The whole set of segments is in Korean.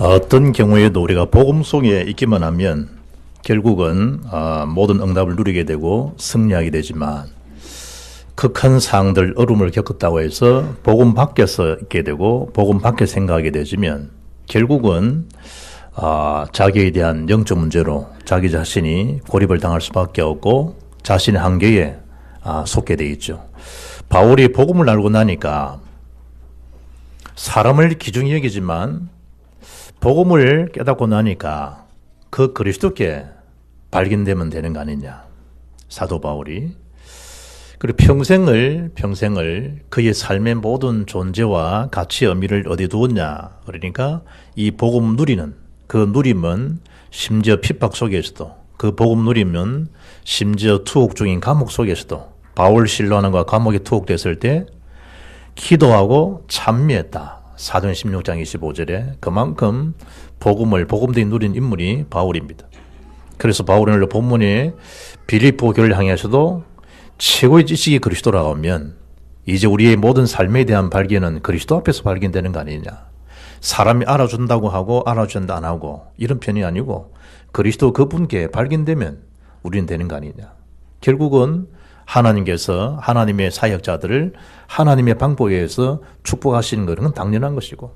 어떤 경우에도 우리가 복음 속에 있기만 하면 결국은 모든 응답을 누리게 되고 승리하게 되지만 극한 상황들, 어려움을 겪었다고 해서 복음 밖에서 있게 되고 복음 밖에 생각하게 되지면 결국은 자기에 대한 영적 문제로 자기 자신이 고립을 당할 수밖에 없고 자신의 한계에 속게 돼 있죠. 바울이 복음을 알고 나니까 사람을 기중히 여기지만 복음을 깨닫고 나니까 그 그리스도께 발견되면 되는 거 아니냐. 사도 바울이. 그리고 평생을 그의 삶의 모든 존재와 가치 의미를 어디 두었냐. 그러니까 이 복음 누리는 그 누림은 심지어 핍박 속에서도 그 복음 누리면 심지어 투옥 중인 감옥 속에서도 바울 실로하는과 감옥에 투옥됐을 때 기도하고 찬미했다. 사도행전 16장 25절에 그만큼 복음들이 누린 인물이 바울입니다. 그래서 바울은 원래 본문에 빌립보 교회를 향해서도 최고의 지식이 그리스도라고 하면 이제 우리의 모든 삶에 대한 발견은 그리스도 앞에서 발견되는 거 아니냐. 사람이 알아준다고 하고 알아준다 안 하고 이런 편이 아니고 그리스도 그분께 발견되면 우리는 되는 거 아니냐. 결국은 하나님께서 하나님의 사역자들을 하나님의 방법에 의해서 축복하시는 것은 당연한 것이고,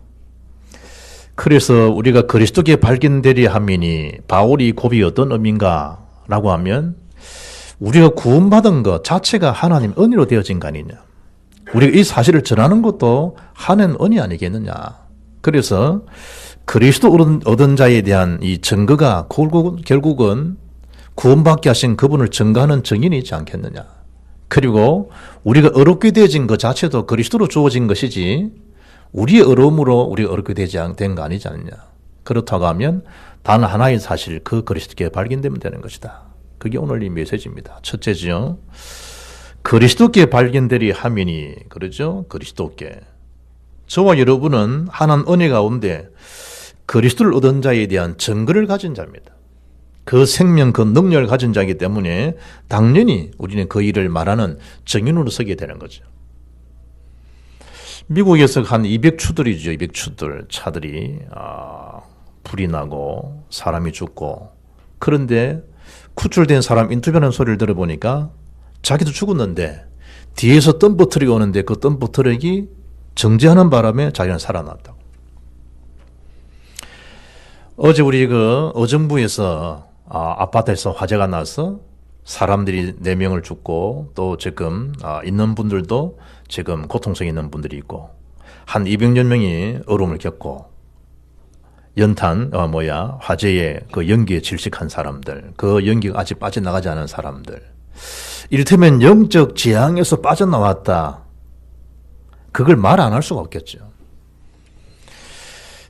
그래서 우리가 그리스도께 발견되리 함이니 바울이 고비 어떤 의미인가 라고 하면 우리가 구원받은 것 자체가 하나님 은혜로 되어진 거 아니냐. 우리가 이 사실을 전하는 것도 하나님 은혜 아니겠느냐. 그래서 그리스도 얻은 자에 대한 이 증거가 결국은 구원받게 하신 그분을 증거하는 증인이 있지 않겠느냐. 그리고 우리가 어렵게 되어진 것 자체도 그리스도로 주어진 것이지 우리의 어려움으로 우리가 어렵게 된 거 아니지 않느냐. 그렇다고 하면 단 하나의 사실, 그 그리스도께 발견되면 되는 것이다. 그게 오늘 이 메시지입니다. 첫째죠. 그리스도께 발견되리 하미니, 그러죠? 그리스도께. 저와 여러분은 하나님 은혜 가운데 그리스도를 얻은 자에 대한 증거를 가진 자입니다. 그 생명, 그 능력을 가진 자이기 때문에 당연히 우리는 그 일을 말하는 증인으로 서게 되는 거죠. 미국에서 한 200추들이죠. 200추들 차들이 불이 나고 사람이 죽고, 그런데 구출된 사람 인터뷰하는 소리를 들어보니까 자기도 죽었는데 뒤에서 덤프 트럭이 오는데 그 덤프 트럭이 정지하는 바람에 자기는 살아났다고. 어제 우리 어정부에서 아파트에서 화재가 나서 사람들이 4명을 죽고 또 지금 있는 분들도 지금 고통성이 있는 분들이 있고 한 200여 명이 어려움을 겪고 화재의 그 연기에 질식한 사람들, 그 연기가 아직 빠져나가지 않은 사람들, 이를테면 영적 재앙에서 빠져나왔다. 그걸 말 안 할 수가 없겠죠.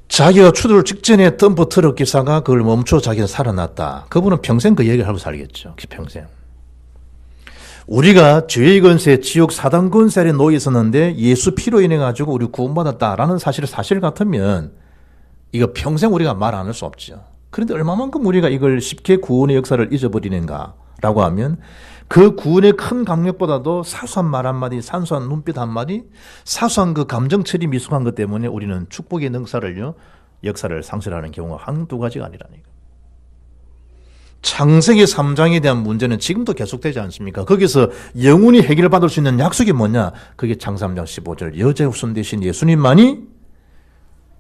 자기가 추돌 직전에 덤프 트럭 기사가 그걸 멈춰 자기는 살아났다. 그분은 평생 그 얘기를 하고 살겠죠. 평생. 우리가 죄의 권세, 지옥 사단 권세 아래 놓여 있었는데 예수 피로 인해 가지고 우리 구원받았다라는 사실 같으면 이거 평생 우리가 말 안 할 수 없죠. 그런데 얼마만큼 우리가 이걸 쉽게 구원의 역사를 잊어버리는가라고 하면 그 구원의 큰 강력보다도 사소한 말 한마디, 산소한 눈빛 한마디, 사소한 그 감정처리 미숙한 것 때문에 우리는 축복의 역사를 상실하는 경우가 한두 가지가 아니라니까. 창세기 3장에 대한 문제는 지금도 계속되지 않습니까? 거기서 영원히 해결받을 수 있는 약속이 뭐냐? 그게 창세 3장 15절 여자의 후손 되신 예수님만이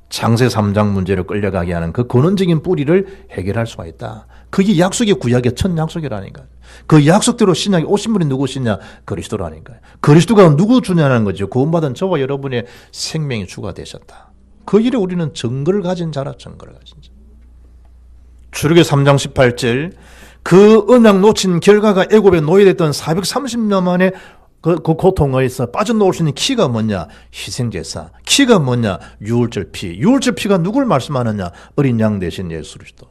창세 3장 문제를 끌려가게 하는 그 근원적인 뿌리를 해결할 수가 있다. 그게 약속의 구약의 첫 약속이라니까요. 그 약속대로 신약에 오신 분이 누구시냐? 그리스도라니까요. 그리스도가 누구 주냐는 거죠. 구원받은 저와 여러분의 생명이 주가 되셨다. 그 일에 우리는 증거를 가진 자라. 증거를 가진 자. 출애굽기 3장 18절 그 언약 놓친 결과가 애굽에 노예됐던 430년 만에 그 고통에서 빠져나올 수 있는 키가 뭐냐? 희생제사. 키가 뭐냐? 유월절 피. 유월절 피가 누굴 말씀하느냐? 어린 양 대신 예수 그리스도.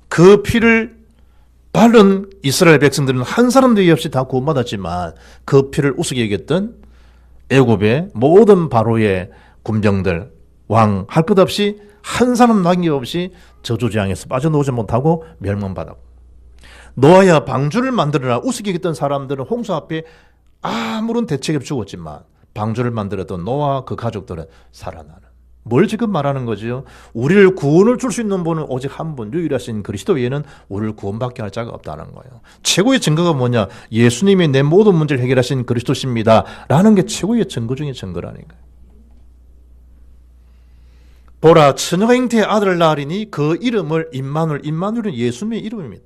그 피를 바른 이스라엘 백성들은 한 사람도 없이 다 구원받았지만 그 피를 우습게 여겼던 애굽의 모든 바로의 군병들, 왕 할 것 없이 한 사람 남김없이 저주재앙에서 빠져나오지 못하고 멸망받았고, 노아야 방주를 만들어라 우습게 여겼던 사람들은 홍수 앞에 아무런 대책이 없이 죽었지만 방주를 만들었던 노아와 그 가족들은 살아나는. 뭘 지금 말하는 거죠? 우리를 구원을 줄 수 있는 분은 오직 한 분, 유일하신 그리스도 외에는 우리를 구원받게 할 자가 없다는 거예요. 최고의 증거가 뭐냐? 예수님이 내 모든 문제를 해결하신 그리스도십니다. 라는 게 최고의 증거 중에 증거라니까요. 보라, 처녀가 잉태의 아들을 낳으리니 그 이름을 임마누엘, 임마누엘은 예수님의 이름입니다.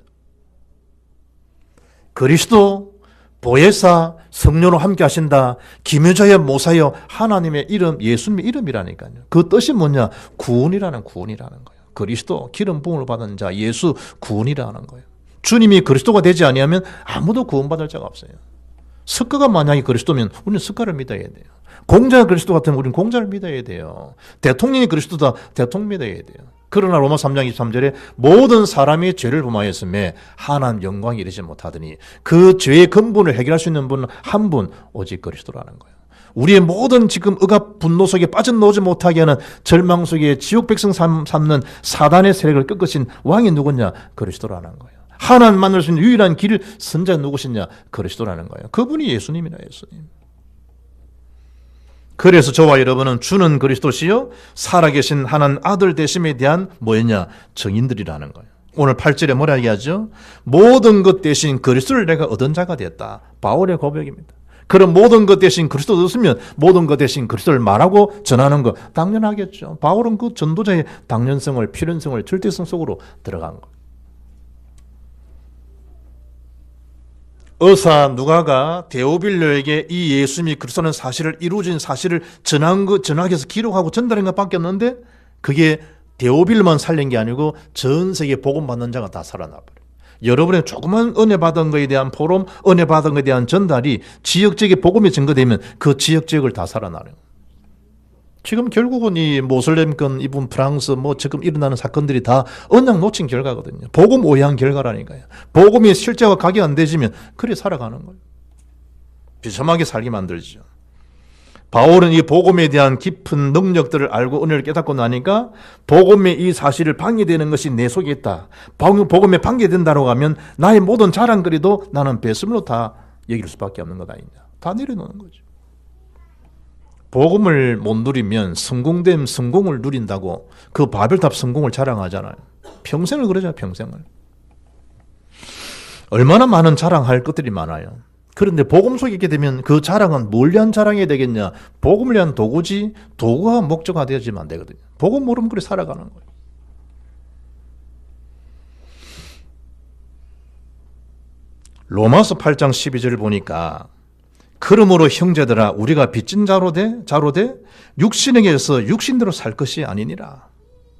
그리스도, 보혜사, 성령으로 함께 하신다. 기묘자여 모사여 하나님의 이름, 예수님의 이름이라니까요. 그 뜻이 뭐냐? 구원이라는 거예요. 그리스도, 기름 부음을 받은 자, 예수, 구원이라는 거예요. 주님이 그리스도가 되지 아니하면 아무도 구원받을 자가 없어요. 석가가 만약에 그리스도면 우리는 석가를 믿어야 돼요. 공자가 그리스도 같으면 우리는 공자를 믿어야 돼요. 대통령이 그리스도다, 대통령 믿어야 돼요. 그러나 로마 3장 23절에 모든 사람이 죄를 범하였음에 하나님 영광이 이르지 못하더니 그 죄의 근본을 해결할 수 있는 분은 한 분, 오직 그리스도라는 거예요. 우리의 모든 지금 억압 분노 속에 빠져나오지 못하게 하는 절망 속에 지옥 백성 삼는 사단의 세력을 꺾으신 왕이 누구냐? 그리스도라는 거예요. 하나님 만날 수 있는 유일한 길 선자 누구시냐? 그리스도라는 거예요. 그분이 예수님이라, 예수님. 그래서 저와 여러분은 주는 그리스도시요 살아계신 하나님 아들 되심에 대한 뭐였냐? 증인들이라는 거예요. 오늘 8절에 뭐라 얘기하죠? 모든 것 대신 그리스도를 내가 얻은 자가 됐다. 바울의 고백입니다. 그럼 모든 것 대신 그리스도를 얻으면 모든 것 대신 그리스도를 말하고 전하는 거 당연하겠죠. 바울은 그 전도자의 당연성을, 필연성을, 절대성 속으로 들어간 거예요. 의사 누가가 데오빌로에게 이 예수님이 그리스도는 사실을 이루어진 사실을 전하기 위해서 기록하고 전달한 것밖에 없는데 그게 데오빌로만 살린 게 아니고 전 세계 복음 받는 자가 다 살아나버려요. 여러분의 조그만 은혜 받은 것에 대한 포럼, 은혜 받은 것에 대한 전달이 지역 지역에 복음이 증거되면 그 지역 지역을 다 살아나요. 지금 결국은 이 모슬렘권 이분 프랑스 뭐 지금 일어나는 사건들이 다 언약 놓친 결과거든요. 복음 오해한 결과라니까요. 복음이 실제와 각이 안 되지면 그래 살아가는 거예요. 비참하게 살게 만들죠. 바울은 이 복음에 대한 깊은 능력들을 알고 은혜를 깨닫고 나니까 복음의 이 사실을 방해되는 것이 내 속에 있다. 복음에 방해된다고 하면 나의 모든 자랑거리도 나는 배설물로 다 여길 수밖에 없는 것 아니냐. 다 내려놓는 거죠. 복음을 못 누리면 성공됨 성공을 누린다고 그 바벨탑 성공을 자랑하잖아요. 평생을 그러죠. 평생을. 얼마나 많은 자랑할 것들이 많아요. 그런데 복음 속에 있게 되면 그 자랑은 뭘 위한 자랑이 되겠냐. 복음을 위한 도구지 도구가 목적화되어지면 안 되거든요. 복음 모르면 그래 살아가는 거예요. 로마서 8장 12절 보니까 그러므로 형제들아 우리가 빚진 자로 돼 육신에게서 육신대로 살 것이 아니니라.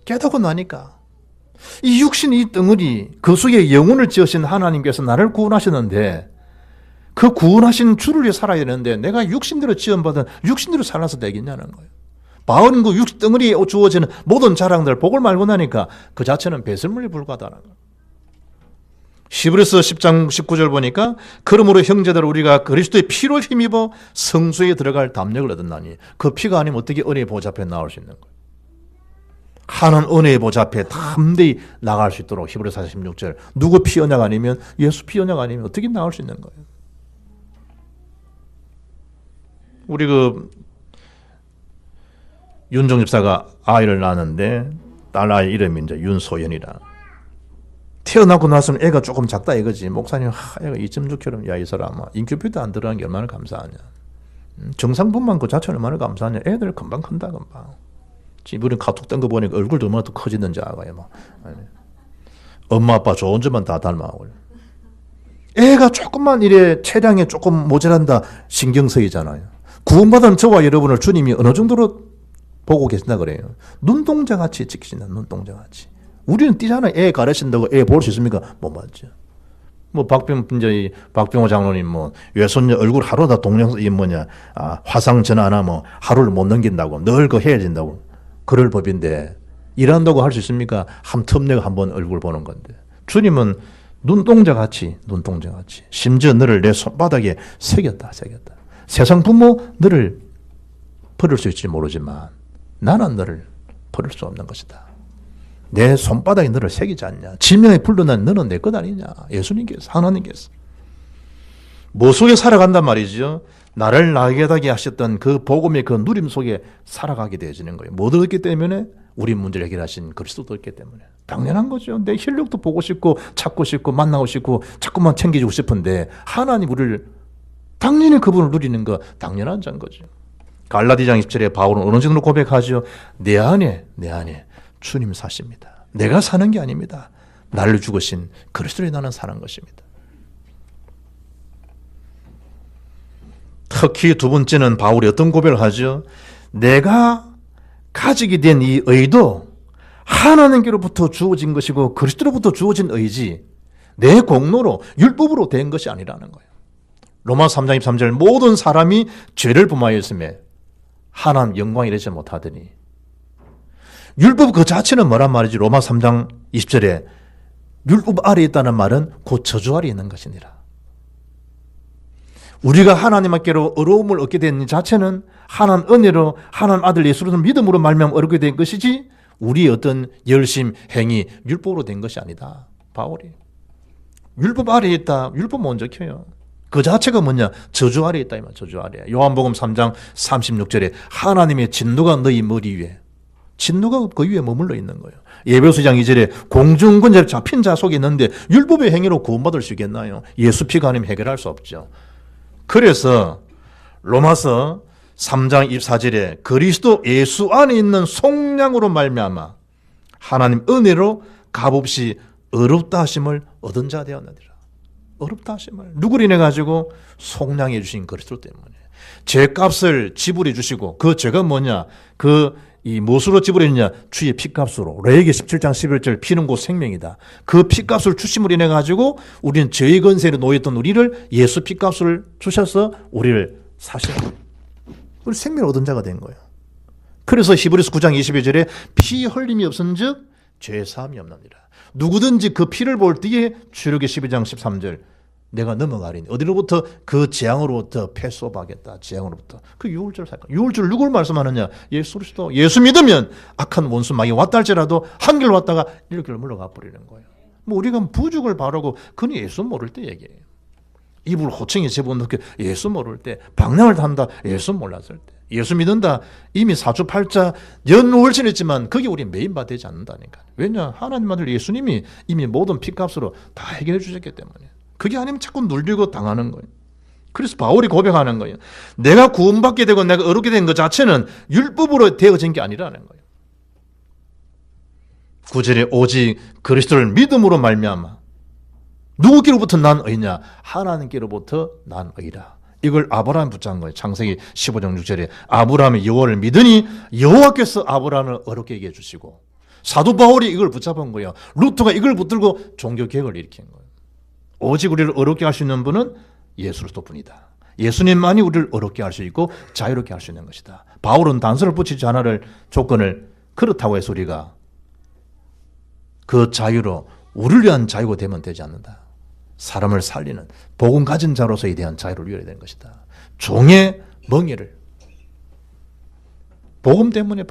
깨닫고 나니까 이 육신 이 덩어리 그 속에 영혼을 지으신 하나님께서 나를 구원하셨는데 그 구원하신 주를 위해 살아야 되는데 내가 육신대로 지원받은 육신대로 살아서 되겠냐는 거예요. 바울은 그 육신 덩어리에 주어지는 모든 자랑들 복을 말고 나니까 그 자체는 배설물에 불과하다는 거예요. 히브리서 10장 19절 보니까 그러므로 형제들 우리가 그리스도의 피로 힘입어 성소에 들어갈 담력을 얻었나니 그 피가 아니면 어떻게 은혜의 보좌 앞에 나올 수 있는 거예요. 하는 은혜의 보좌 앞에 담대히 나갈 수 있도록 히브리서 16절 누구 피 언약 아니면 예수 피 언약 아니면 어떻게 나올 수 있는 거예요. 우리 윤종 집사가 아이를 낳았는데 딸 아이 이름이 이제 윤소연이라. 태어나고 나서는 애가 조금 작다 이거지. 목사님, 애가 2.6kg, 야, 이 사람아. 인큐베이터 안 들어간 게 얼마나 감사하냐. 정상분만 그 자체는 얼마나 감사하냐. 애들 금방 큰다, 금방. 지금 카톡 뜬 거 보니까 얼굴도 얼마나 더 커지는지 알아요. 막. 엄마, 아빠 좋은 점만 다 닮아. 애가 조금만 이래 체량에 조금 모자란다. 신경 쓰이잖아요. 구원받은 저와 여러분을 주님이 어느 정도로 보고 계신다 그래요. 눈동자같이 지키신다, 눈동자같이. 우리는 띄잖아요. 애 가르친다고 애 볼 수 있습니까? 못 봤죠. 뭐 박병호 장로님 뭐 외손녀 얼굴 하루 다 동영상 화상 전화나 뭐 하루를 못 넘긴다고 늘 그 해야 된다고 그럴 법인데 일한다고 할 수 있습니까? 한 틈 내가 한번 얼굴 보는 건데 주님은 눈동자같이 심지어 너를 내 손바닥에 새겼다. 세상 부모 너를 버릴 수 있을지 모르지만 나는 너를 버릴 수 없는 것이다. 내 손바닥에 너를 새기지 않냐. 지명에 불러난 너는 내 것 아니냐. 예수님께서 하나님께서. 뭐 속에 살아간단 말이죠. 나를 나게 하셨던 그 복음의 그 누림 속에 살아가게 되어지는 거예요. 뭐 얻었기 때문에? 우리 문제를 해결하신 그리스도도 있기 때문에. 당연한 거죠. 내 혈육도 보고 싶고 찾고 싶고 만나고 싶고 자꾸만 챙겨주고 싶은데 하나님 우리를 당연히 그분을 누리는 거 당연한 자인 거죠. 갈라디아장 10절에 바울은 어느 정도로 고백하죠. 내 안에 주님 사십니다. 내가 사는 게 아닙니다. 나를 죽으신 그리스도에 나는 사는 것입니다. 특히 두 번째는 바울이 어떤 고백을 하죠? 내가 가지게 된 이 의도 하나님께로부터 주어진 것이고 그리스도로부터 주어진 의지, 내 공로로 율법으로 된 것이 아니라는 거예요. 로마서 3장 23절 모든 사람이 죄를 범하였음에 하나님 영광에 이르지 못하더니, 율법 그 자체는 뭐란 말이지? 로마서 3장 20절에 율법 아래에 있다는 말은 곧 저주 아래에 있는 것이니라. 우리가 하나님께로 어려움을 얻게 된 자체는 하나님 은혜로 하나님 아들 예수로 믿음으로 말미암아 얻게 된 것이지 우리의 어떤 열심, 행위, 율법으로 된 것이 아니다. 바울이 율법 아래에 있다. 율법 먼저 켜요. 그 자체가 뭐냐? 저주 아래에 있다. 저주 아래. 요한복음 3장 36절에 하나님의 진노가 너희 머리 위에, 진노가 그 위에 머물러 있는 거예요. 예배소 2장 2절에 공중권세 잡힌 자 속에 있는데 율법의 행위로 구원받을 수 있겠나요? 예수 피가 아니면 해결할 수 없죠. 그래서 로마서 3장 24절에 그리스도 예수 안에 있는 속량으로 말미암아 하나님 은혜로 값없이 어렵다 하심을 얻은 자 되었느니라. 어렵다 하심을 누구를 인해 가지고 속량해 주신 그리스도 때문에 죄값을 지불해 주시고, 그 죄가 뭐냐? 이 무엇으로 지불했느냐? 주의 피값으로. 레위기 17장 11절 피는 곧 생명이다. 그 피값을 주심을 인해 가지고 우리는 죄의 권세에 놓였던 우리를 예수 피값을 주셔서 우리를 사신, 우리 생명을 얻은 자가 된 거예요. 그래서 히브리서 9장 22절에 피 흘림이 없은즉 죄 사함이 없느니라. 누구든지 그 피를 볼 때에 출애굽기 12장 13절 내가 넘어가리니 어디로부터? 그 재앙으로부터 패소하겠다. 재앙으로부터. 그 유월절 사건. 유월절 누굴 말씀하느냐? 예수 그리스도. 예수 믿으면 악한 원수 마귀 왔다 할지라도 한 길 왔다가 이렇게 물러가 버리는 거예요. 뭐 우리가 부죽을 바르고 그는 예수 모를 때 얘기해요. 이불 호칭에 집어넣게 예수 모를 때, 방랑을 한다 예수 몰랐을 때, 예수 믿는다 이미 사주팔자 연월신했지만 그게 우리 메인바 되지 않는다니까. 왜냐? 하나님 아들 예수님이 이미 모든 피값으로 다 해결해 주셨기 때문에. 그게 아니면 자꾸 눌리고 당하는 거예요. 그래서 바울이 고백하는 거예요. 내가 구원받게 되고 내가 어렵게 된 것 자체는 율법으로 되어진 게 아니라는 거예요. 9절에 오직 그리스도를 믿음으로 말미암아 누구께로부터 난 의냐? 하나님께로부터 난 의라. 이걸 아브라함 붙잡은 거예요. 창세기 15장 6절에 아브라함이 여호와를 믿으니 여호와께서 아브라함을 어렵게 하게 해주시고, 사도 바울이 이걸 붙잡은 거예요. 루트가 이걸 붙들고 종교개혁을 일으킨 거예요. 오직 우리를 어렵게 할 수 있는 분은 예수 그리스도뿐이다. 예수님만이 우리를 어렵게 할 수 있고 자유롭게 할 수 있는 것이다. 바울은 단서를 붙이지 하나를 조건을 그렇다고 해서 우리가 그 자유로 우리를 위한 자유가 되면 되지 않는다. 사람을 살리는 복음 가진 자로서에 대한 자유를 누려야 되는 것이다. 종의 멍에를 복음 때문에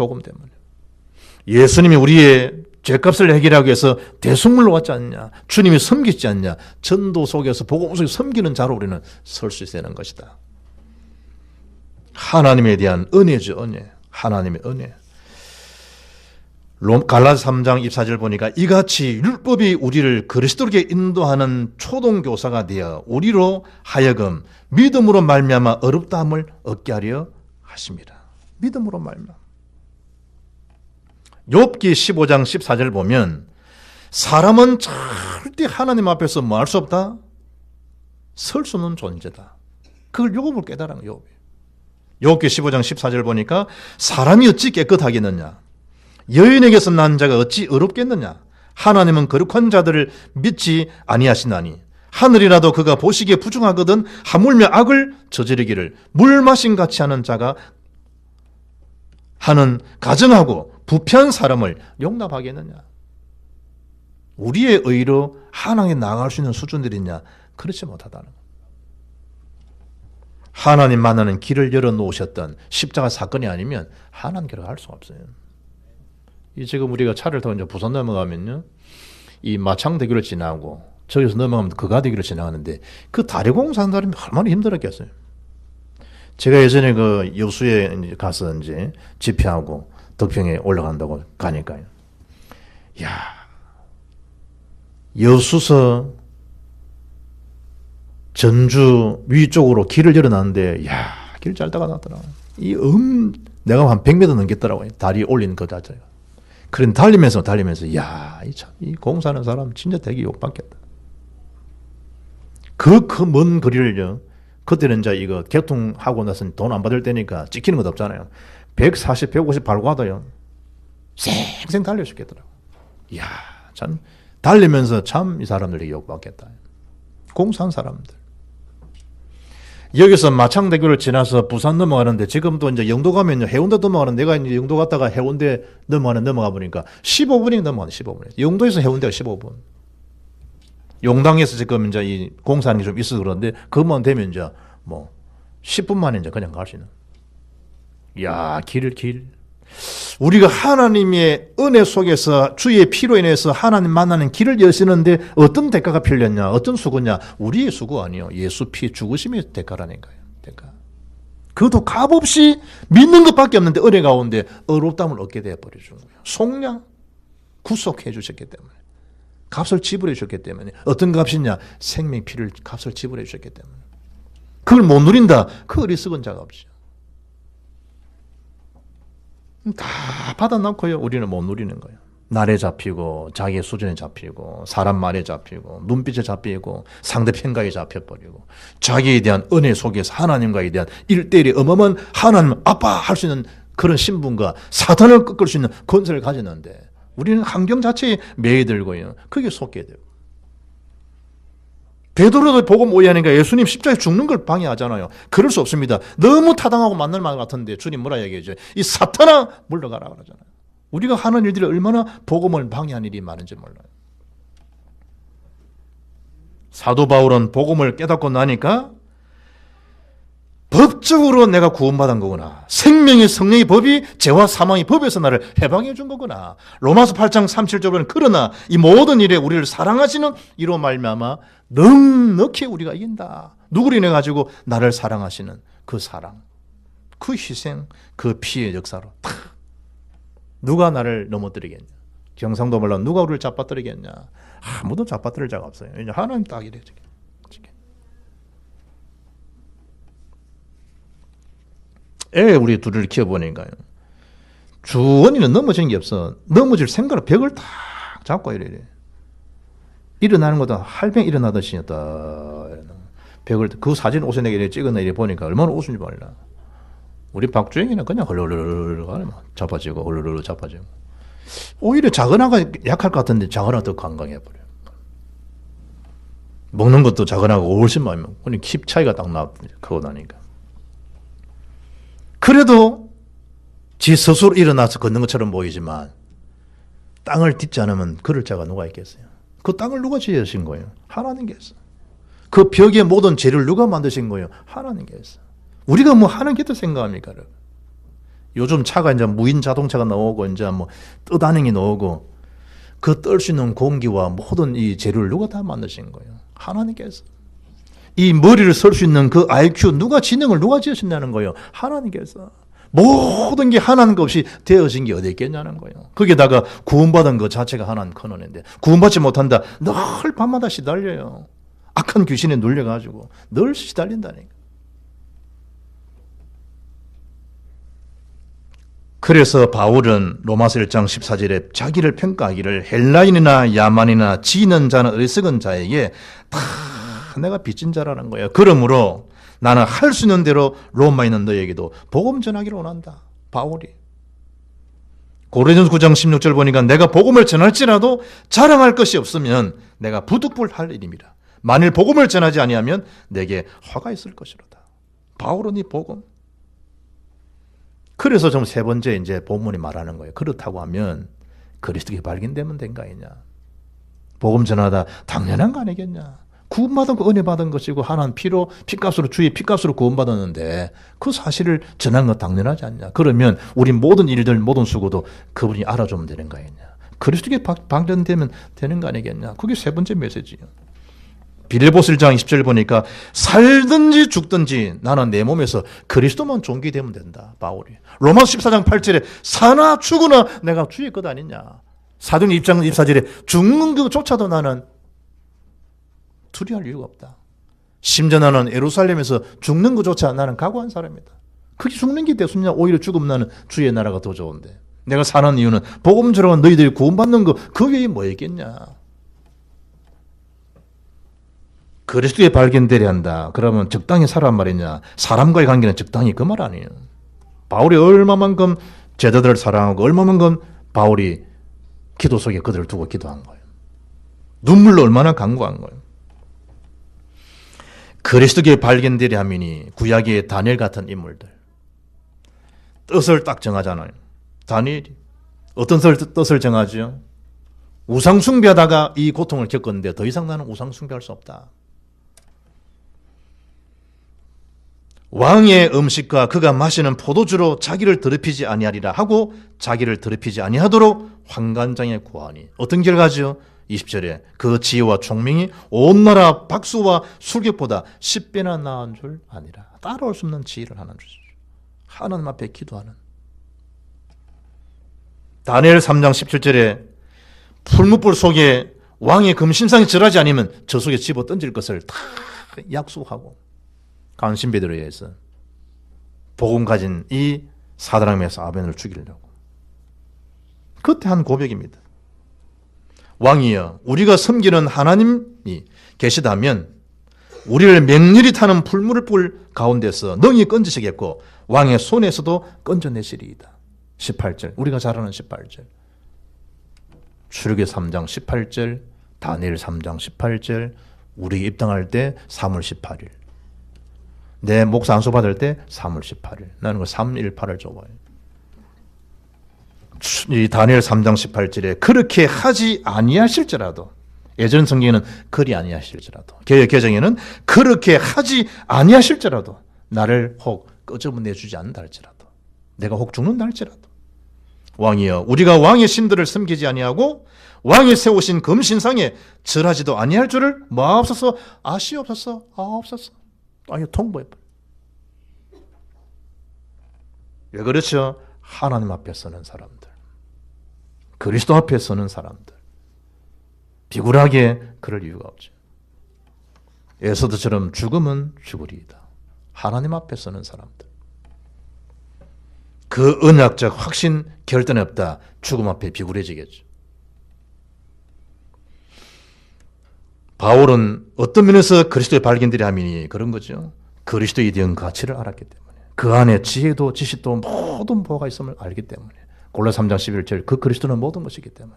예수님이 우리의 죄값을 해결하기 위해서 대속물로 왔지 않냐? 주님이 섬기지 않냐? 전도 속에서 복음 속에서 섬기는 자로 우리는 설 수 있어야 하는 것이다. 하나님에 대한 은혜죠. 은혜. 하나님의 은혜. 갈라디아 3장 24절 보니까 이같이 율법이 우리를 그리스도께 인도하는 초동교사가 되어 우리로 하여금 믿음으로 말미암아 어렵다함을 얻게 하려 하십니다. 믿음으로 말미암아. 욥기 15장 14절 보면 사람은 절대 하나님 앞에서 뭐 할 수 없다? 설 수 없는 존재다. 그걸 욥을 깨달은 욥이. 욥기 15장 14절 보니까 사람이 어찌 깨끗하겠느냐? 여인에게서 난 자가 어찌 어렵겠느냐? 하나님은 거룩한 자들을 믿지 아니하시나니 하늘이라도 그가 보시기에 부중하거든 하물며 악을 저지르기를 물 마신 같이 하는 자가 하는 가정하고 부패한 사람을 용납하겠느냐? 우리의 의로 하나님에 나아갈 수 있는 수준들이냐? 그렇지 못하다는 것. 하나님 만나는 길을 열어놓으셨던 십자가 사건이 아니면 하나님께로 갈 수가 없어요. 지금 우리가 차를 타고 이제 부산 넘어가면요, 이 마창대교를 지나고 저기서 넘어가면 그 가대기를 지나가는데 그 다리 공사하는 사람이 얼마나 힘들었겠어요. 제가 예전에 그 여수에 가서 이제 집회하고 덕평에 올라간다고 가니까요. 야, 여수서 전주 위쪽으로 길을 열어놨는데, 야, 길 잘 따가놨더라고요. 내가 한 100m 넘겠더라고요. 다리 올리는 그 자체가. 그런 달리면서, 야, 이 공사하는 사람 진짜 되게 욕받겠다. 그 먼 거리를요, 그때는 이제 이거 개통하고 나서 돈 안 받을 때니까 찍히는 것도 없잖아요. 140, 150 밟고 가도요, 쌩쌩 달려주겠더라고요. 이야, 참, 달리면서 참 이 사람들이 욕받겠다. 공사한 사람들. 여기서 마창대교를 지나서 부산 넘어가는데 지금도 이제 영도 가면 해운대 넘어가는 내가 이제 영도 갔다가 해운대 넘어가 보니까 15분이 넘어가네, 15분. 영도에서 해운대가 15분. 용당에서 지금 이제 이 공사하는 게 좀 있어서 그런데 그것만 되면 이제 뭐 10분 만에 이제 그냥 갈 수 있는. 이야, 길. 우리가 하나님의 은혜 속에서 주의 피로 인해서 하나님 만나는 길을 여시는데 어떤 대가가 필렸냐, 어떤 수고냐? 우리의 수고 아니요, 예수 피 죽으심의 대가라니까요. 대가. 그것도 값없이 믿는 것밖에 없는데 은혜 가운데 어렵담을 얻게 되어 버려준 거예요. 속량 구속해 주셨기 때문에, 값을 지불해 주셨기 때문에. 어떤 값이냐? 생명 피를 값을 지불해 주셨기 때문에. 그걸 못 누린다, 그 어리석은 자가 없죠. 다 받아놓고요, 우리는 못 누리는 거예요. 날에 잡히고, 자기의 수준에 잡히고, 사람 말에 잡히고, 눈빛에 잡히고, 상대 평가에 잡혀버리고, 자기에 대한 은혜 속에서 하나님과에 대한 1대1의 어마어마한 하나님 아빠 할 수 있는 그런 신분과 사탄을 꺾을 수 있는 권세를 가졌는데, 우리는 환경 자체에 매여들고요, 그게 속게 되고. 베드로도 복음 오해하니까 예수님 십자가에 죽는 걸 방해하잖아요. 그럴 수 없습니다. 너무 타당하고 맞는 말 같은데 주님 뭐라 얘기해줘요? 이 사탄아 물러가라 그러잖아요. 우리가 하는 일들이 얼마나 복음을 방해한 일이 많은지 몰라요. 사도 바울은 복음을 깨닫고 나니까 법적으로 내가 구원받은 거구나. 생명의 성령의 법이 죄와 사망의 법에서 나를 해방해 준 거구나. 로마서 8장 37절은 그러나 이 모든 일에 우리를 사랑하시는 이로 말미암아 넉넉히 우리가 이긴다. 누구를 인해 가지고 나를 사랑하시는 그 사랑, 그 희생, 그 피의 역사로 탁. 누가 나를 넘어뜨리겠냐? 경상도 말로 누가 우리를 잡아뜨리겠냐? 아무도 잡아뜨릴 자가 없어요. 하나님 딱 이래. 우리 둘을 키워보니까요, 주원이는 넘어지는 게 없어. 넘어질 생각으로 벽을 딱 잡고 이래. 일어나는 것도 할병 일어나듯이 벽을, 그 사진 옷에 내게 찍어내 이래 보니까 얼마나 웃은지 몰라. 우리 박주영이는 그냥 헐렁헐렁 잡아지고 헐렁헐렁 잡아지고. 오히려 작은 아가 약할 것 같은데 작은 아가 더 강강해버려. 먹는 것도 작은 아가 훨씬 많이 먹고. 키 차이가 딱 크고 나니까. 그래도 지 스스로 일어나서 걷는 것처럼 보이지만 땅을 딛지 않으면 걸을 자가 누가 있겠어요? 그 땅을 누가 지으신 거예요? 하나님께서. 그 벽의 모든 재료를 누가 만드신 거예요? 하나님께서. 우리가 뭐 하는 게 더 생각합니까? 요즘 차가 이제 무인 자동차가 나오고 이제 뭐 떠다니기 나오고 그 뜰 수 있는 공기와 모든 이 재료를 누가 다 만드신 거예요? 하나님께서. 이 머리를 쓸 수 있는 그 IQ, 지능을 누가 지으셨냐는 거예요? 하나님께서. 모든 게 하나님 것 없이 되어진 게 어디 있겠냐는 거예요. 거기다가 구원받은 것 자체가 하나님 큰언인데 구원받지 못한다. 늘 밤마다 시달려요. 악한 귀신에 눌려가지고 늘 시달린다니까. 그래서 바울은 로마서 1장 14절에 자기를 평가하기를 헬라인이나 야만이나 지는 자는 어리석은 자에게 다 내가 빚진 자라는 거예요. 그러므로 나는 할 수 있는 대로 로마에 있는 너에게도 복음 전하기를 원한다. 바울이. 고린도서 9장 16절 보니까 내가 복음을 전할지라도 자랑할 것이 없으면 내가 부득불할 일입니다. 만일 복음을 전하지 아니하면 내게 화가 있을 것이로다. 바울은 이 복음. 그래서 좀 세 번째 이제 본문이 말하는 거예요. 그렇다고 하면 그리스도께 발견되면 된 거 아니냐. 복음 전하다 당연한 거 아니겠냐. 구원받은 거 은혜 받은 것이고 하나님 피로 피값으로 주의 피값으로 구원받았는데 그 사실을 전한 거 당연하지 않냐. 그러면 우리 모든 일들 모든 수고도 그분이 알아주면 되는 거 아니냐. 그리스도께 방전되면 되는 거 아니겠냐. 그게 세 번째 메시지예요. 빌립보서 1장 20절 보니까 살든지 죽든지 나는 내 몸에서 그리스도만 존귀되면 된다. 바울이. 로마서 14장 8절에 사나 죽으나 내가 주의 것 아니냐. 사도행 2장 24절에 죽는 것조차도 나는 두려워할 이유가 없다. 심지어 나는 예루살렘에서 죽는 것조차 나는 각오한 사람이다. 그게 죽는 게 대수냐. 오히려 죽으면 나는 주의 나라가 더 좋은데. 내가 사는 이유는 복음 전하고 너희들이 구원받는 거 그 외에 뭐 있겠냐. 그리스도에 발견되려 한다. 그러면 적당히 살란 말이냐. 사람과의 관계는 적당히 그 말 아니에요. 바울이 얼마만큼 제자들을 사랑하고 얼마만큼 바울이 기도 속에 그들을 두고 기도한 거예요. 눈물로 얼마나 간구한 거예요. 그리스도에 발견되려 함이니 구약의 다니엘 같은 인물들. 뜻을 딱 정하잖아요. 다니엘이. 어떤 뜻을 정하죠? 우상 숭배하다가 이 고통을 겪었는데 더 이상 나는 우상 숭배할 수 없다. 왕의 음식과 그가 마시는 포도주로 자기를 더럽히지 아니하리라 하고 자기를 더럽히지 아니하도록 환관장에 구하니. 어떤 결과죠? 20절에 그 지혜와 총명이 온 나라 박수와 술객보다 10배나 나은 줄 아니라. 따라올 수 없는 지혜를 하나님 주시죠. 하나님 앞에 기도하는. 다니엘 3장 17절에 풀무불 속에 왕의 금신상이 절하지 않으면 저 속에 집어 던질 것을 다 약속하고 간신 베드로에 의해서 복음 가진 이 사드락메사 아벤을 죽이려고. 그때 한 고백입니다. 왕이여, 우리가 섬기는 하나님이 계시다면 우리를 맹렬히 타는 풀무불 가운데서 능히 건지시겠고 왕의 손에서도 건져내시리이다. 18절. 우리가 잘 아는 18절. 출애굽기 3장 18절, 다니엘 3장 18절, 우리 입당할 때 3월 18일. 내 목사 안수 받을 때 3월 18일. 나는 그 318을 좋아해요. 이 다니엘 3장 18절에 그렇게 하지 아니하실지라도, 예전 성경에는 그리 아니하실지라도, 개역 개정에는 그렇게 하지 아니하실지라도 나를 혹 끄집어내주지 않는다 할지라도, 내가 혹 죽는다 할지라도, 왕이여, 우리가 왕의 신들을 섬기지 아니하고 왕이 세우신 금신상에 절하지도 아니할 줄을 마옵소서, 아시옵소서, 아옵소서. 아니, 통보해버려. 왜 그렇죠? 하나님 앞에 서는 사람들, 그리스도 앞에 서는 사람들, 비굴하게 그럴 이유가 없죠. 에서드처럼 죽음은 죽으리이다. 하나님 앞에 서는 사람들, 그 언약적 확신 결단이 없다. 죽음 앞에 비굴해지겠죠. 바울은 어떤 면에서 그리스도의 발견들이 함이니 그런 거죠. 그리스도에 대한 가치를 알았기 때문에, 그 안에 지혜도 지식도 모든 보호가 있음을 알기 때문에, 골로새 3장 11절 그 그리스도는 모든 것이기 때문에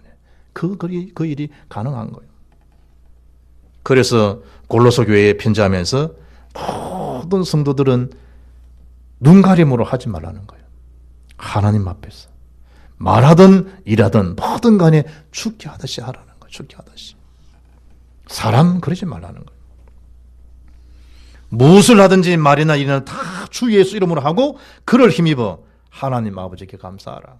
그 일이 가능한 거예요. 그래서 골로새 교회에 편지하면서 모든 성도들은 눈가림으로 하지 말라는 거예요. 하나님 앞에서 말하든 일하든 뭐든 간에 죽게 하듯이 하라는 거예요. 죽게 하듯이. 사람 그러지 말라는 거예요. 무엇을 하든지 말이나 일이나 다 주 예수 이름으로 하고 그를 힘입어 하나님 아버지께 감사하라.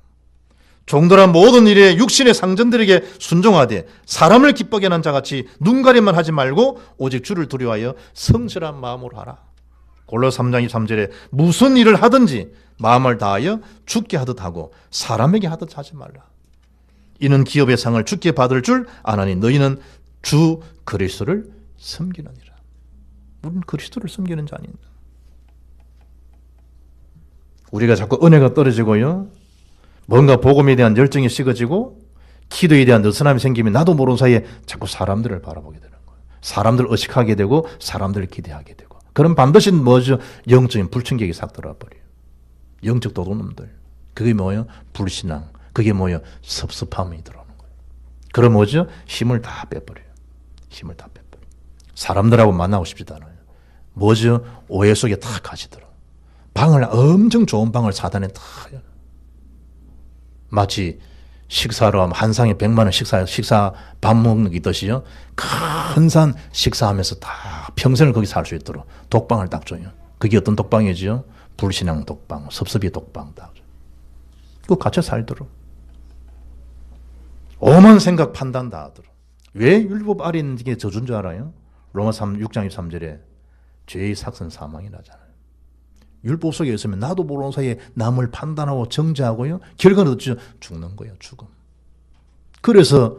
종들한 모든 일에 육신의 상전들에게 순종하되 사람을 기쁘게 하는 자같이 눈가림만 하지 말고 오직 주를 두려워하여 성실한 마음으로 하라. 골로새 3장 23절에 무슨 일을 하든지 마음을 다하여 주께 하듯 하고 사람에게 하듯 하지 말라. 이는 기업의 상을 주께 받을 줄 아나니 너희는 주 그리스도를 섬기느니라. 우리는 그리스도를 섬기는 자입니다. 우리가 자꾸 은혜가 떨어지고요, 뭔가 복음에 대한 열정이 식어지고 기도에 대한 느슨함이 생기면 나도 모르는 사이에 자꾸 사람들을 바라보게 되는 거예요. 사람들을 의식하게 되고 사람들을 기대하게 되고, 그럼 반드시 뭐죠? 영적인 불충격이 싹 들어와버려요. 영적 도둑놈들. 그게 뭐예요? 불신앙. 그게 뭐예요? 섭섭함이 들어오는 거예요. 그럼 뭐죠? 힘을 다 빼버려요. 힘을 다 빼버려요. 사람들하고 만나고 싶지도 않아요. 뭐죠? 오해 속에 다 갇히더라고요. 방을, 엄청 좋은 방을 사단에 다 해요. 마치 식사로 하면 한 상에 100만 원 식사 밥 먹는 게 있듯이요. 큰 산 식사하면서 다 평생을 거기 살 수 있도록 독방을 딱 줘요. 그게 어떤 독방이지요? 불신앙 독방, 섭섭이 독방 딱 줘요. 그거 갇혀 살도록. 오만 생각 판단 다 하도록. 왜 율법 아래 있는 게 저준 줄 알아요? 로마 6장 23절에 죄의 삭은 사망이 나잖아요. 율법 속에 있으면 나도 모르는 사이에 남을 판단하고 정죄하고요. 결과는 어쩌죠? 죽는 거예요. 죽음. 그래서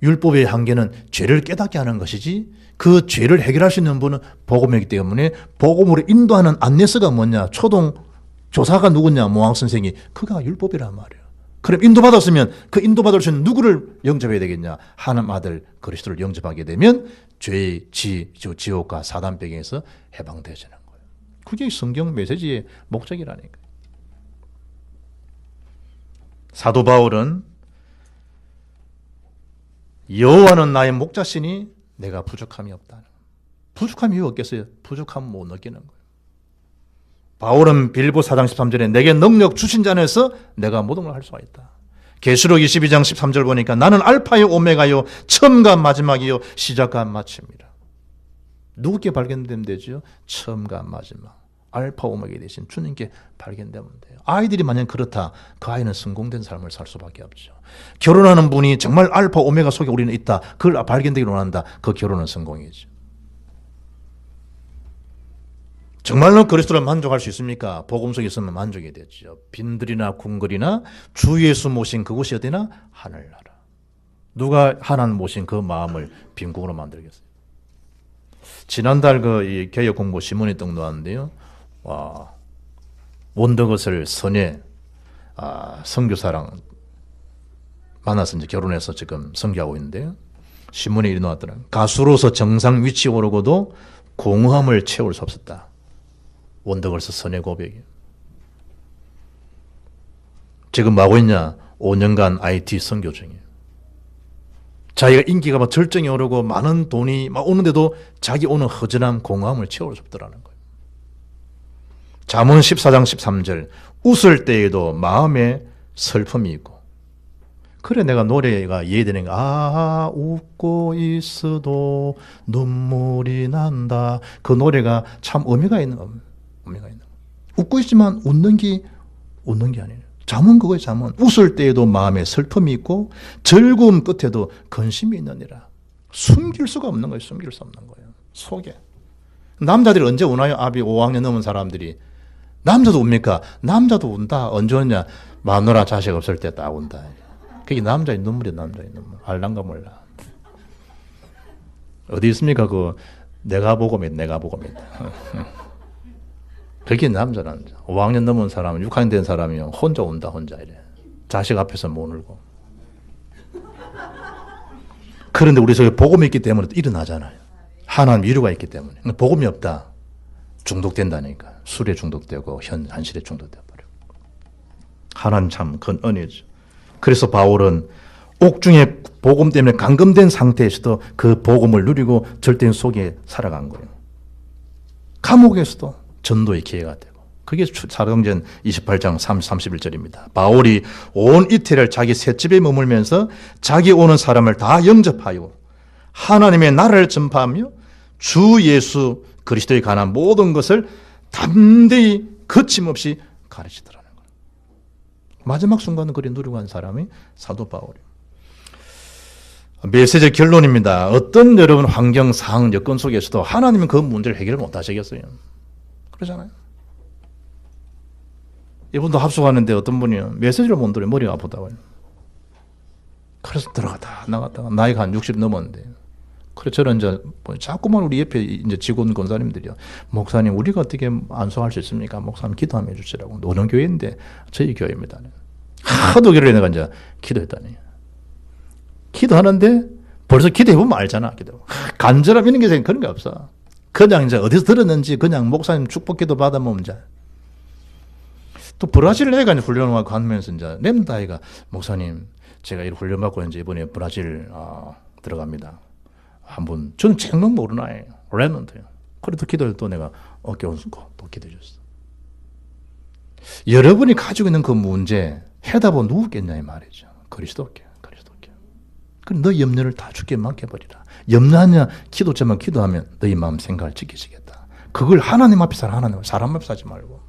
율법의 한계는 죄를 깨닫게 하는 것이지 그 죄를 해결할 수 있는 분은 복음이기 때문에 복음으로 인도하는 안내서가 뭐냐? 초동 조사가 누구냐? 모황 선생이 그가 율법이란 말이에요. 그럼 인도받았으면 그 인도받을 수 있는 누구를 영접해야 되겠냐? 하나님 아들 그리스도를 영접하게 되면 죄의 지옥과 사단 배경에서 해방되지는 거예요. 그게 성경 메시지의 목적이라니까요. 사도 바울은 여호와는 나의 목자시니 내가 부족함이 없다. 부족함이 왜 없겠어요? 부족함은 못 느끼는 거예요. 바울은 빌보 4장 13절에 내게 능력 주신 자 안에서 내가 모든 걸 할 수가 있다. 계시록 22장 13절 보니까 나는 알파요 오메가요 처음과 마지막이요 시작과 마침이라. 누구께 발견되면 되죠? 처음과 마지막. 알파 오메가 대신 주님께 발견되면 돼요. 아이들이 만약 그렇다. 그 아이는 성공된 삶을 살 수밖에 없죠. 결혼하는 분이 정말 알파 오메가 속에 우리는 있다. 그걸 발견되기를 원한다. 그 결혼은 성공이죠. 정말로 그리스도를 만족할 수 있습니까? 복음 속에 있으면 만족이 되죠. 빈들이나 궁궐이나 주 예수 모신 그곳이 어디나 하늘나라. 누가 하나님 모신 그 마음을 빈궁으로 만들겠어요? 지난달 이 개혁 공보 신문에 떡 놓았는데요. 원더것을 선예 선교사랑 만나서 이제 결혼해서 지금 선교하고 있는데요. 신문에 이리 나왔더라고요. 가수로서 정상 위치에 오르고도 공허함을 채울 수 없었다. 원더걸스 선의 고백이에요. 지금 뭐 하고 있냐? 5년간 IT 선교 중이에요. 자기가 인기가 막 절정에 오르고 많은 돈이 막 오는데도 자기 오는 허전함, 공허함을 채울 수 없더라는 거예요. 잠언 14장 13절 웃을 때에도 마음에 슬픔이 있고 그래 내가 노래가 이해되는 거 웃고 있어도 눈물이 난다. 그 노래가 참 의미가 있는 거예요. 웃고 있지만 웃는 게 아니에요. 잠은 그거예요. 잠은 웃을 때에도 마음에 슬픔이 있고 즐거움 끝에도 근심이 있느니라. 숨길 수가 없는 거예요. 숨길 수 없는 거예요. 속에. 남자들이 언제 우나요? 아비 5학년 넘은 사람들이. 남자도 웁니까? 남자도 운다. 언제 웃냐? 마누라 자식 없을 때 딱 운다. 그게 남자의 눈물이야. 남자의 눈물. 알란가 몰라. 어디 있습니까? 내가 복음이다. 내가 복음이다. 그게 남자. 5학년 넘은 사람은 6학년 된 사람이 혼자 운다. 혼자 이래. 자식 앞에서 못 울고. 그런데 우리 속에 복음이 있기 때문에 또 일어나잖아요. 하나님 위로가 있기 때문에. 복음이 없다. 중독된다니까. 술에 중독되고 현실에 중독되어 버려. 하나님 참 큰 은혜죠. 그래서 바울은 옥중에 복음 때문에 감금된 상태에서도 그 복음을 누리고 절대 속에 살아간 거예요. 감옥에서도 전도의 기회가 되고. 그게 사도행전 28장 31절입니다. 바울이 온 이태를 자기 셋집에 머물면서 자기 오는 사람을 다 영접하여 하나님의 나라를 전파하며 주 예수 그리스도에 관한 모든 것을 담대히 거침없이 가르치더라는 거예요. 마지막 순간은 그리 누리고 한 사람이 사도 바울이에요. 메시지 결론입니다. 어떤 여러분 환경, 상황, 여건 속에서도 하나님은 그 문제를 해결 못 하시겠어요. 그러잖아요. 이분도 합숙하는데 어떤 분이 메시지를 못 들어요. 머리가 아프다고요. 그래서 들어갔다 나갔다가 나이가 한 60 넘었는데 그래 저는 이제 자꾸만 우리 옆에 이제 직원 권사님들이요. 목사님 우리가 어떻게 안수할 수 있습니까? 목사님 기도하며 해주시라고. 노는 교회인데 저희 교회입니다. 하도 기도를 내가 이제 기도했다니. 기도하는데 벌써 기도해보면 알잖아. 기도. 간절함 이런 게 그런 게 없어. 그냥 이제 어디서 들었는지 그냥 목사님 축복 기도 받아보면 이제 또 브라질 애가 훈련하고 가면서 이제 냅다 애가 목사님 제가 이 훈련 받고 이제 이번에 브라질 들어갑니다. 한번 저는 정말 모르는 아이예요. 랩런트예요. 그래도 기도를 또 내가 어깨 온수고 또 기도해 줬어. 여러분이 가지고 있는 그 문제 해답은 누구겠냐 이 말이죠. 그리스도께. 그럼 너 염려를 다 주께 맡겨버리라. 염려하냐 기도자만 기도하면 너희 마음 생각을 지키시겠다. 그걸 하나님 앞에서 하나님 사람 앞에서 하지 말고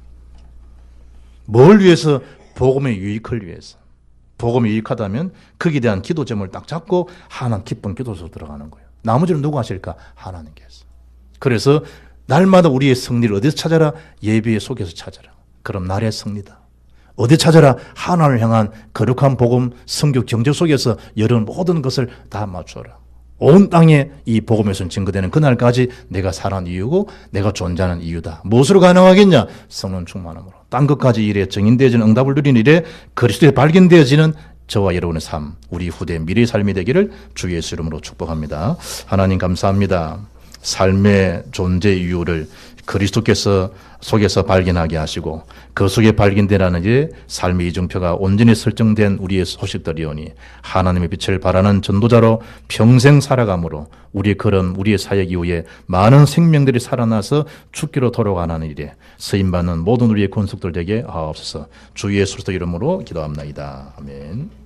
뭘 위해서? 복음의 유익을 위해서. 복음이 유익하다면 거기에 대한 기도 제목을 딱 잡고 하나님 기쁜 기도 속으로 들어가는 거예요. 나머지는 누가 하실까? 하나님께서. 그래서 날마다 우리의 승리를 어디서 찾아라? 예배 속에서 찾아라. 그럼 나의 승리다. 어디 찾아라? 하나님을 향한 거룩한 복음, 성교 경제 속에서 여러 모든 것을 다 맞춰라. 온 땅에 이 복음에서 증거되는 그날까지 내가 살아난 이유고 내가 존재하는 이유다. 무엇으로 가능하겠냐? 성령 충만함으로. 딴 것까지 일에 정인되어지는 응답을 누리는 일에 그리스도에 발견되어지는 저와 여러분의 삶, 우리 후대 미래의 삶이 되기를 주 예수 이름으로 축복합니다. 하나님 감사합니다. 삶의 존재 이유를 그리스도께서 속에서 발견하게 하시고 그 속에 발견되라는 게 삶의 이정표가 온전히 설정된 우리의 소식들이오니 하나님의 빛을 바라는 전도자로 평생 살아감으로 우리의 걸음, 우리의 사역 이후에 많은 생명들이 살아나서 죽기로 돌아가는 일에 쓰임받는 모든 우리의 권속들 되게 하옵소서. 주 예수 그리스도 이름으로 기도합나이다. 아멘.